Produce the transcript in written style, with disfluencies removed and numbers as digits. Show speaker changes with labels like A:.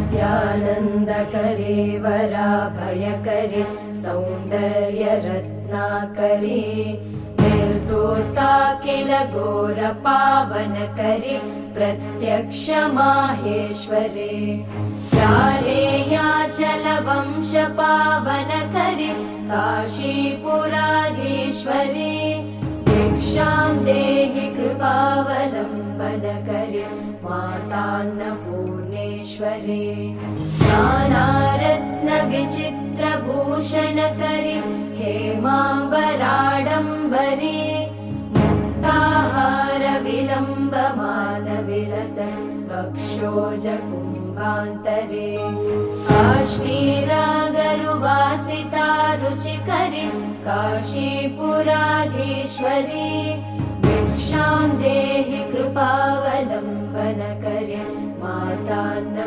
A: नित्यानन्दकरे वराभयकरे सौन्दर्यरत्नाकरे निर्दोता किल घोरपावनकरे प्रत्यक्ष माहेश्वरे जालेयाचलवंशपावनकरे काशीपुराधीश्वरे भिक्षां देहि कृपावलम्बनकरे मातान्नपूर्णेश्वरे नानारत्नविचित्रभूषणकरे हेमाम्बराडम्बरे मुक्ताहारविलम्बमानविलस वक्षोजकुम्भान्तरे काश्मीरागरुवासितारुचिकरे काशीपुराधीश्वरे भिक्षां देहि कृपावलम्बनकरे मातान्न